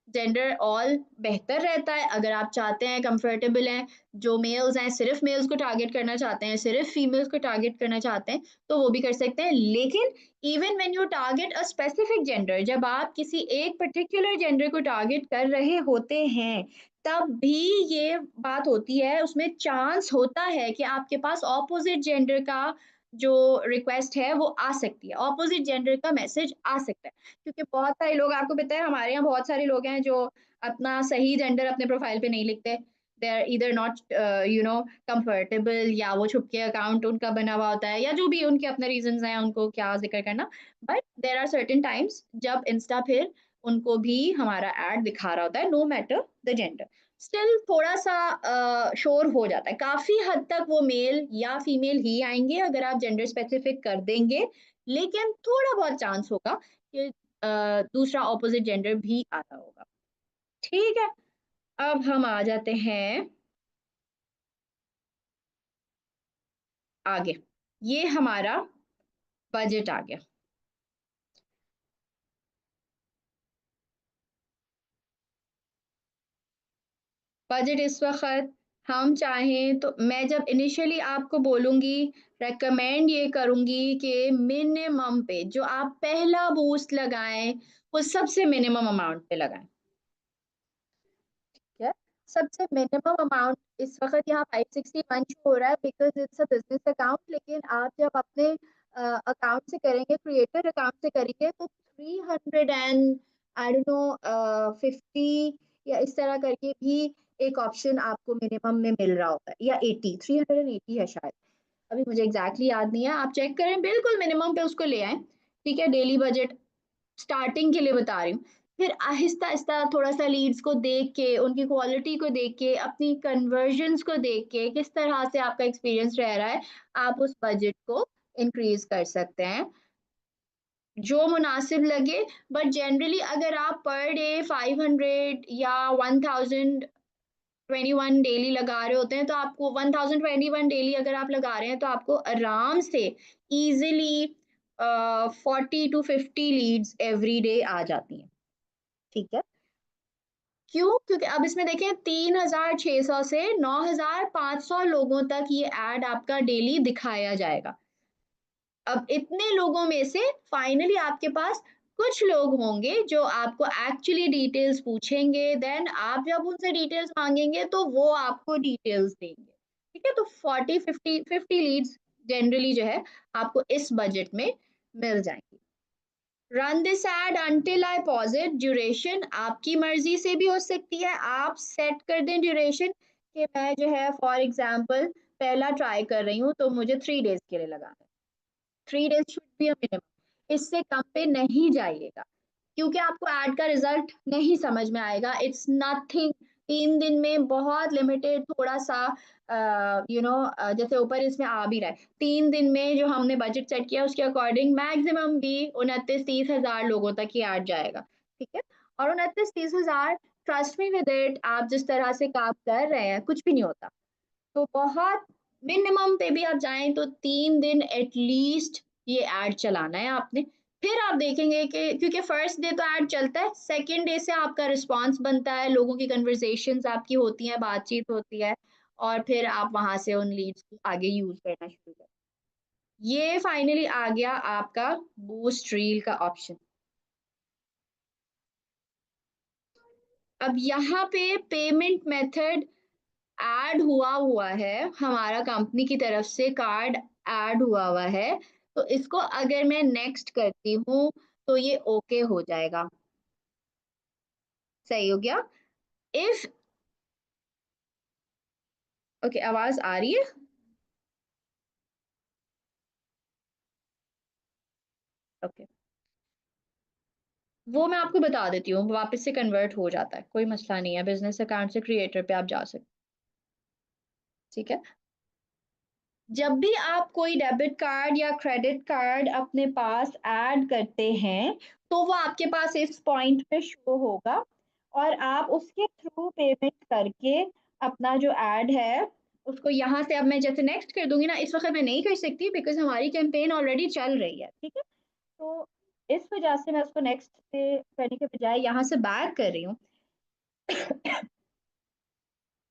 जेंडर ऑल बेहतर रहता है। अगर आप चाहते हैं, कंफर्टेबल हैं, जो मेल्स हैं सिर्फ मेल्स को टारगेट करना चाहते हैं, सिर्फ फीमेल्स को टारगेट करना चाहते हैं, तो वो भी कर सकते हैं। लेकिन even when you target a specific gender, जब आप किसी एक पर्टिकुलर जेंडर को टारगेट कर रहे होते हैं, तब भी ये बात होती है, उसमें चांस होता है कि आपके पास ऑपोजिट जेंडर का जो रिक्वेस्ट है वो आ सकती है, ऑपोजिट जेंडर का मैसेज आ सकता है। क्योंकि बहुत सारे लोग, आपको पता है हमारे यहाँ बहुत सारे लोग हैं जो अपना सही जेंडर अपने प्रोफाइल पे नहीं लिखते। They are either not you know comfortable, या वो छुप के अकाउंट उनका बना हुआ होता है, या जो भी उनके अपने रीजंस हैं, उनको क्या जिक्र करना। But there are certain times जब इंस्टा फिर उनको भी हमारा एड दिखा रहा होता है, no matter the gender. Still थोड़ा सा शोर हो जाता है, काफी हद तक वो मेल या फीमेल ही आएंगे अगर आप जेंडर स्पेसिफिक कर देंगे। लेकिन थोड़ा बहुत चांस होगा कि दूसरा ऑपोजिट जेंडर भी आ रहा होगा। ठीक है, अब हम आ जाते हैं आगे। ये हमारा बजट आ गया। बजट इस वक्त हम चाहें तो, मैं जब इनिशियली आपको बोलूंगी, रेकमेंड ये करूंगी कि मिनिमम पे जो आप पहला बूस्ट लगाएं, वो सबसे मिनिमम अमाउंट पे लगाएं। है, सबसे मिनिमम अमाउंट इस वक्त यहाँ 561 शो हो रहा है because it's a business account. लेकिन आप जब अपने अकाउंट से करेंगे, क्रिएटर अकाउंट से करेंगे, तो 300 एंड आई डोंट नो 50 या इस तरह करके भी एक ऑप्शन आपको मिनिमम में मिल रहा होता है, या 80, 380 है शायद, अभी मुझे एग्जैक्टली याद नहीं है। आप चेक करें, बिल्कुल मिनिमम पे उसको ले आए। ठीक है, डेली बजट स्टार्टिंग के लिए बता रही हूँ। फिर आहिस्ता आहिस्ता थोड़ा सा लीड्स को देख के, उनकी क्वालिटी को देख के, अपनी कन्वर्जन्स को देख के, किस तरह से आपका एक्सपीरियंस रह रहा है, आप उस बजट को इंक्रीज कर सकते हैं जो मुनासिब लगे। बट जनरली अगर आप पर डे 500 या 1021 डेली लगा रहे होते हैं, तो आपको 1021 डेली अगर आप लगा रहे हैं, तो आपको आराम से easily 40 to 50 leads every day आ जाती हैं। ठीक है, क्यों? क्योंकि अब इसमें देखें, 3600 से 9500 लोगों तक ये ऐड आपका डेली दिखाया जाएगा। अब इतने लोगों में से फाइनली आपके पास कुछ लोग होंगे जो आपको एक्चुअली डिटेल्स पूछेंगे, देन आप जब उनसे डिटेल्स मांगेंगे तो वो आपको डिटेल्स देंगे। ठीक है, तो 40 50 लीड्स जनरली जो है आपको इस बजट में मिल जाएंगी। Run this ad until I pause it. Duration आपकी मर्जी से भी हो सकती है, आप सेट कर दें ड्यूरेशन कि मैं जो है फॉर एग्जांपल पहला ट्राई कर रही हूँ तो मुझे 3 डेज के लिए लगाना है। 3 days should be a minimum, इससे कम पे नहीं जाइएगा, क्योंकि आपको ऐड का रिजल्ट नहीं समझ में आएगा। इट्स नथिंग, 3 दिन में बहुत लिमिटेड, थोड़ा सा जैसे ऊपर इसमें आ भी रहा है, 3 दिन में जो हमने बजट सेट किया उसके अकॉर्डिंग मैक्सिमम भी 29-30 हजार लोगों तक ही ऐड जाएगा। ठीक है, और 29-30 हजार, ट्रस्ट मी विद इट, आप जिस तरह से काम कर रहे हैं कुछ भी नहीं होता। तो बहुत मिनिमम पे भी आप जाएं तो 3 दिन एटलीस्ट ये ऐड चलाना है आपने। फिर आप देखेंगे कि क्योंकि फर्स्ट डे तो ऐड चलता है, सेकेंड डे से आपका रिस्पांस बनता है, लोगों की कन्वर्सेशंस आपकी होती हैं, बातचीत होती है, और फिर आप वहां से उन लीड्स को आगे यूज करना शुरू करें। ये फाइनली आ गया आपका बूस्ट रील का ऑप्शन। अब यहाँ पे पेमेंट मेथड ऐड हुआ हुआ है, हमारा कंपनी की तरफ से कार्ड ऐड हुआ हुआ है। तो इसको अगर मैं नेक्स्ट करती हूँ तो ये ओके हो जाएगा। सही हो गया। इफ ओके, आवाज आ रही है? ओके, वो मैं आपको बता देती हूँ, वापस से कन्वर्ट हो जाता है, कोई मसला नहीं है, बिजनेस अकाउंट से क्रिएटर पे आप जा सकते। ठीक है, जब भी आप कोई डेबिट कार्ड या क्रेडिट कार्ड अपने पास ऐड करते हैं, तो वो आपके पास इस पॉइंट पे शो होगा, और आप उसके थ्रू पेमेंट करके अपना जो ऐड है उसको यहाँ से, अब मैं जैसे नेक्स्ट कर दूंगी ना, इस वक्त मैं नहीं कर सकती बिकॉज हमारी कैंपेन ऑलरेडी चल रही है। ठीक है, तो इस वजह से मैं उसको नेक्स्ट से करने के बजाय यहाँ से बैक कर रही हूँ।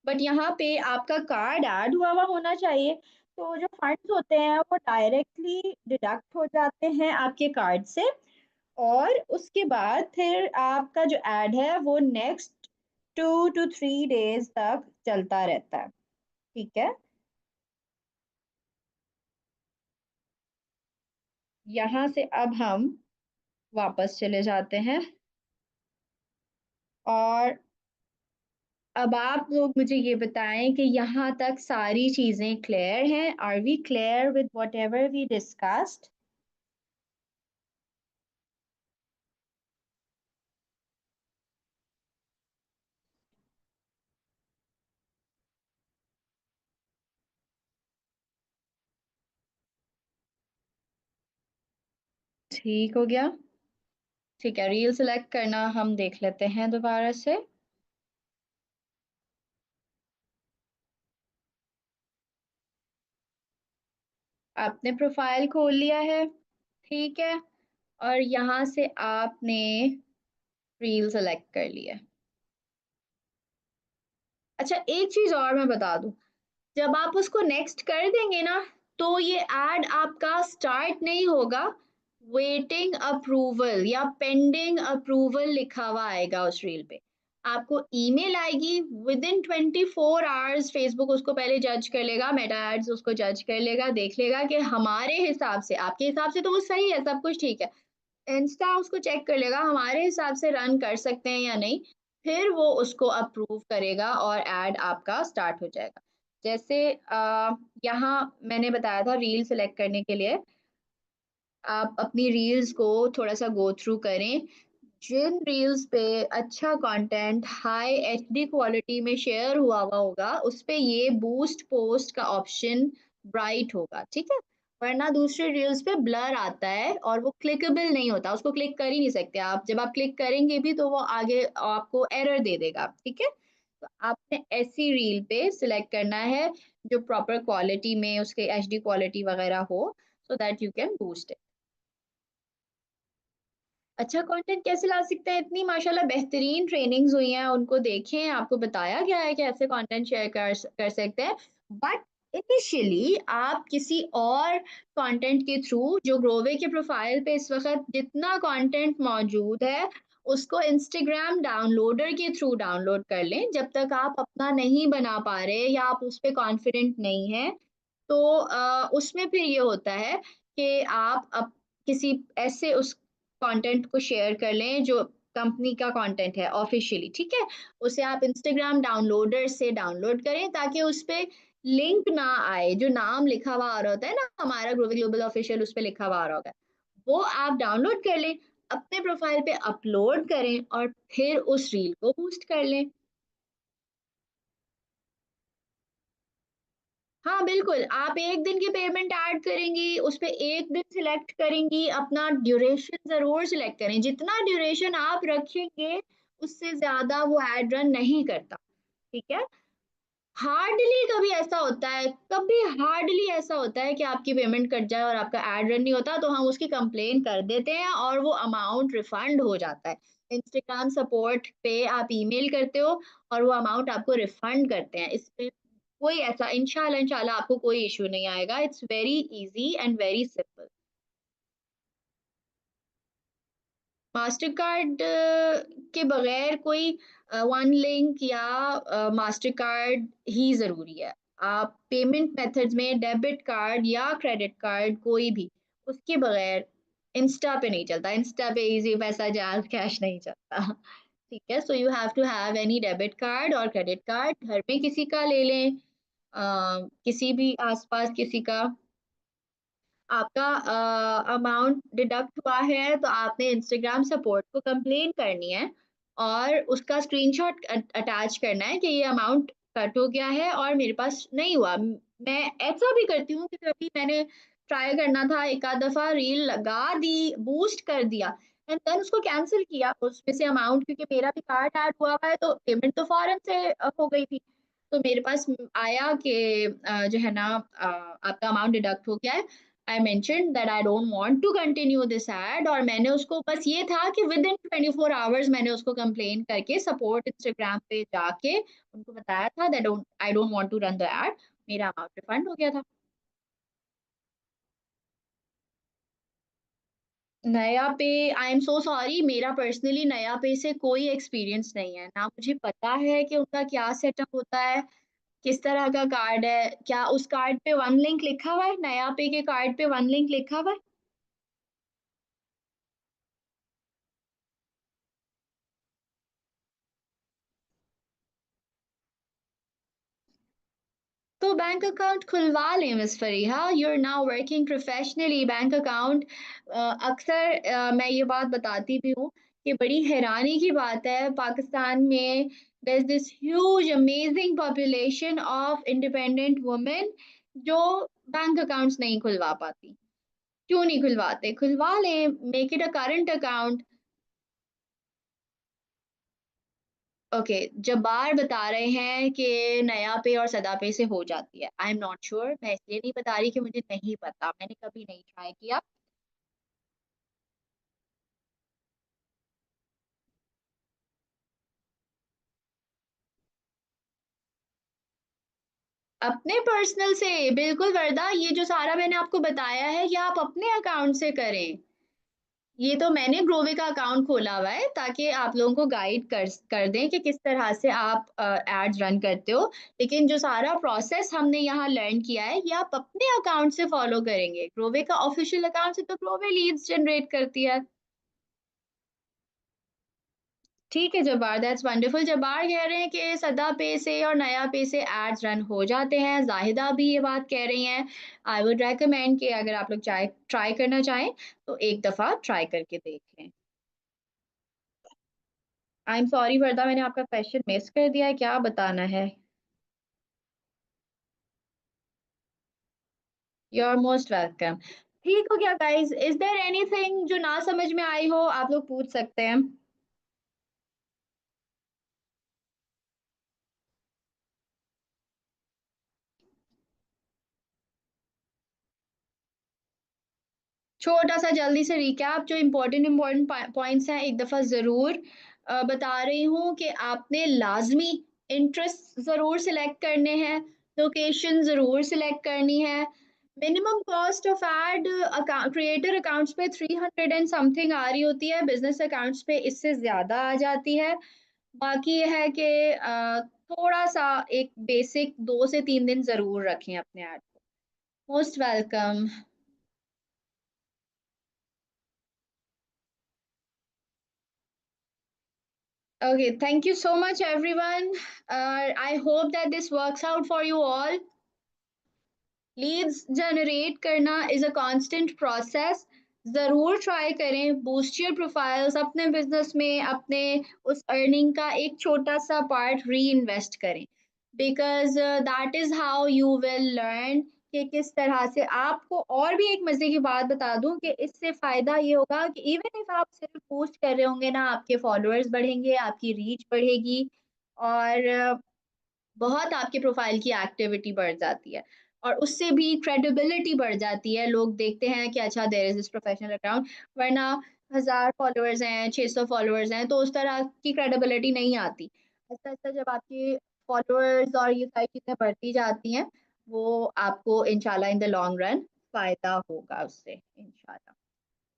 बट यहाँ पे आपका कार्ड ऐड हुआ हुआ होना चाहिए। तो जो फंड्स होते हैं वो डायरेक्टली डिडक्ट हो जाते हैं आपके कार्ड से, और उसके बाद फिर आपका जो ऐड है वो नेक्स्ट 2 to 3 डेज तक चलता रहता है। ठीक है। यहाँ से अब हम वापस चले जाते हैं, और अब आप लोग मुझे ये बताएं कि यहाँ तक सारी चीजें क्लियर हैं? Are we clear with whatever we discussed? ठीक हो गया। ठीक है, रील सेलेक्ट करना हम देख लेते हैं दोबारा से। आपने प्रोफाइल खोल लिया है, ठीक है, और यहाँ से आपने रील सेलेक्ट कर लिया है। अच्छा, एक चीज और मैं बता दूं, जब आप उसको नेक्स्ट कर देंगे ना, तो ये एड आपका स्टार्ट नहीं होगा, वेटिंग अप्रूवल या पेंडिंग अप्रूवल लिखा हुआ आएगा उस रील पे। आपको ईमेल आएगी, विद इन 24 आवर्स फेसबुक उसको पहले जज कर लेगा, मेटा एड्स उसको जज कर लेगा, देख लेगा कि हमारे हिसाब से, आपके हिसाब से तो वो सही है, सब कुछ ठीक है, इंस्टा उसको चेक कर लेगा हमारे हिसाब से रन कर सकते हैं या नहीं, फिर वो उसको अप्रूव करेगा और ऐड आपका स्टार्ट हो जाएगा। जैसे यहाँ मैंने बताया था रील सेलेक्ट करने के लिए, आप अपनी रील्स को थोड़ा सा गो थ्रू करें, जिन रील्स पे अच्छा कंटेंट हाई एचडी क्वालिटी में शेयर हुआ हुआ होगा उस पे ये बूस्ट पोस्ट का ऑप्शन ब्राइट होगा, ठीक है, वरना दूसरे रील्स पे ब्लर आता है और वो क्लिकेबल नहीं होता, उसको क्लिक कर ही नहीं सकते आप, जब आप क्लिक करेंगे भी तो वो आगे आपको एरर दे देगा, ठीक है। तो आपने ऐसी रील पे सिलेक्ट करना है जो प्रॉपर क्वालिटी में उसके एचडी क्वालिटी वगैरह हो, so that you can boost. अच्छा कंटेंट कैसे ला सकते हैं? इतनी माशाल्लाह बेहतरीन ट्रेनिंग्स हुई हैं, उनको देखें, आपको बताया गया है कि ऐसे कंटेंट शेयर कर सकते हैं। बट इनिशियली आप किसी और कंटेंट के थ्रू, जो ग्रोवे के प्रोफाइल पे इस वक्त जितना कंटेंट मौजूद है उसको इंस्टाग्राम डाउनलोडर के थ्रू डाउनलोड कर लें, जब तक आप अपना नहीं बना पा रहे या आप उस पर कॉन्फिडेंट नहीं है। तो उसमें फिर ये होता है कि आप अब किसी ऐसे उस कंटेंट को शेयर कर लें जो कंपनी का कंटेंट है ऑफिशियली, ठीक है, उसे आप इंस्टाग्राम डाउनलोडर से डाउनलोड करें ताकि उस पे लिंक ना आए, जो नाम लिखा हुआ आ रहा होता है ना हमारा ग्लोबल ग्लोबल ऑफिशियल, उस पे लिखा हुआ आ रहा होगा, वो आप डाउनलोड कर लें, अपने प्रोफाइल पे अपलोड करें और फिर उस रील को बूस्ट कर लें। हाँ बिल्कुल, आप एक दिन की पेमेंट ऐड करेंगी, उस पे एक दिन सिलेक्ट करेंगी, अपना ड्यूरेशन जरूर सिलेक्ट करें, जितना ड्यूरेशन आप रखेंगे उससे ज्यादा वो एड रन नहीं करता, ठीक है। हार्डली कभी ऐसा होता है, कभी हार्डली ऐसा होता है कि आपकी पेमेंट कट जाए और आपका एड रन नहीं होता, तो हम उसकी कंप्लेन कर देते हैं और वो अमाउंट रिफंड हो जाता है। इंस्टाग्राम सपोर्ट पे आप ईमेल करते हो और वो अमाउंट आपको रिफंड करते हैं, इसमें कोई ऐसा इंशाल्लाह इंशाल्लाह आपको कोई इशू नहीं आएगा, it's very easy and very simple. Master card के बगैर कोई वन लिंक या मास्टर कार्ड ही ज़रूरी है। आप पेमेंट मेथड्स में डेबिट कार्ड या क्रेडिट कार्ड कोई भी, उसके बगैर इंस्टा पे नहीं चलता, इंस्टा पे इजी पैसा जाल कैश नहीं चलता। ठीक है, so you have to have any debit card और क्रेडिट कार्ड, घर में किसी का ले लें, किसी भी आसपास किसी का। आपका अमाउंट डिडक्ट हुआ है तो आपने इंस्टाग्राम सपोर्ट को कंप्लेन करनी है और उसका स्क्रीनशॉट अटैच करना है कि ये अमाउंट कट हो गया है और मेरे पास नहीं हुआ। मैं ऐसा भी करती हूँ कि कभी मैंने ट्राई करना था, एक आध दफा रील लगा दी, बूस्ट कर दिया एंड देन उसको कैंसिल किया, उसमें से अमाउंट, क्योंकि मेरा भी कार्ड ऐड हुआ हुआ है तो पेमेंट तो फौरन से हो गई थी, तो मेरे पास आया कि जो है ना आपका अमाउंट डिडक्ट हो गया है। I mentioned that I don't want to continue this ad, और मैंने उसको बस ये था कि विद इन 24 आवर्स मैंने उसको कंप्लेन करके सपोर्ट इंस्टाग्राम पे जाके उनको बताया था that I don't want to run the ad. मेरा अमाउंट रिफंड हो गया था। NayaPay, I am so sorry, मेरा पर्सनली नया पे से कोई एक्सपीरियंस नहीं है, ना मुझे पता है कि उनका क्या सेटअप होता है, किस तरह का कार्ड है, क्या उस कार्ड पे वन लिंक लिखा हुआ है, नया पे के कार्ड पे वन लिंक लिखा हुआ है। तो बैंक अकाउंट खुलवा लें miss Fariha, you are now working professionally. Bank account अक्सर मैं ये बात बताती भी हूँ कि बड़ी हैरानी की बात है, पाकिस्तान में there's this huge amazing population of independent women जो बैंक अकाउंट्स नहीं खुलवा पाती। क्यों नहीं खुलवाते? खुलवा लें, make it a current account. Okay, Jabbar बता रहे हैं कि नया पे और सदा पे से हो जाती है। आई एम नॉट श्योर, मैं इसलिए नहीं बता रही कि मुझे नहीं पता, मैंने कभी नहीं ट्राई किया। अपने पर्सनल से बिल्कुल वर्दा, ये जो सारा मैंने आपको बताया है ये आप अपने अकाउंट से करें। ये तो मैंने ग्रोवे का अकाउंट खोला हुआ है ताकि आप लोगों को गाइड कर दें कि किस तरह से आप एड्स रन करते हो। लेकिन जो सारा प्रोसेस हमने यहाँ लर्न किया है ये आप अपने अकाउंट से फॉलो करेंगे। ग्रोवे का ऑफिशियल अकाउंट से तो ग्रोवे लीड्स जनरेट करती है। ठीक है जब्बार, दैट्स वंडरफुल। जब्बार कह रहे हैं कि सदा पे से और नया पे से एड्स रन हो जाते हैं। जाहिदा भी ये बात कह रही हैं। आई वुड रेकमेंड कि अगर आप लोग चाहे ट्राई करना चाहें तो एक दफ़ा ट्राई करके देख लें। आई एम सॉरी वर्दा, मैंने आपका क्वेश्चन मिस कर दिया है, क्या बताना है? You are most welcome. ठीक हो गया गाइस, इज देयर एनीथिंग जो ना समझ में आई हो आप लोग पूछ सकते हैं। छोटा सा जल्दी से रिकैप, जो इम्पोर्टेंट इम्पोर्टेंट पॉइंट्स हैं एक दफ़ा ज़रूर बता रही हूँ कि आपने लाजमी इंटरेस्ट ज़रूर सिलेक्ट करने हैं, लोकेशन ज़रूर सिलेक्ट करनी है। Minimum cost of ad creator accounts पे 300 एंड समथिंग आ रही होती है, बिजनेस अकाउंट्स पे इससे ज़्यादा आ जाती है। बाकी ये है कि थोड़ा सा एक बेसिक 2 से 3 दिन ज़रूर रखें अपने ऐड को। Most welcome. Okay, thank you so much, everyone. I hope that this works out for you all. Leads generate करना इज अ कांस्टेंट प्रोसेस। ज़रूर ट्राई करें, बूस्ट योर प्रोफाइल्स, अपने बिजनेस में अपने उस अर्निंग का एक छोटा सा पार्ट री इन्वेस्ट करें, because that is how you will learn कि किस तरह से आपको। और भी एक मज़े की बात बता दूं कि इससे फ़ायदा ये होगा कि इवन इफ आप सिर्फ पोस्ट कर रहे होंगे ना, आपके फॉलोअर्स बढ़ेंगे, आपकी रीच बढ़ेगी, और बहुत आपके प्रोफाइल की एक्टिविटी बढ़ जाती है, और उससे भी क्रेडिबिलिटी बढ़ जाती है। लोग देखते हैं कि अच्छा there is this professional account, वरना 1000 फॉलोअर्स हैं, 600 फॉलोअर्स हैं, तो उस तरह की क्रेडिबिलिटी नहीं आती। ऐसा ऐसा जब आपके फॉलोअर्स और ये सारी चीज़ें बढ़ती जाती हैं, वो आपको इंशाल्लाह इन द लॉन्ग रन फायदा होगा उससे इंशाल्लाह।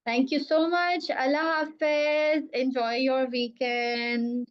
Thank you so much, Allah Hafiz, enjoy your weekend.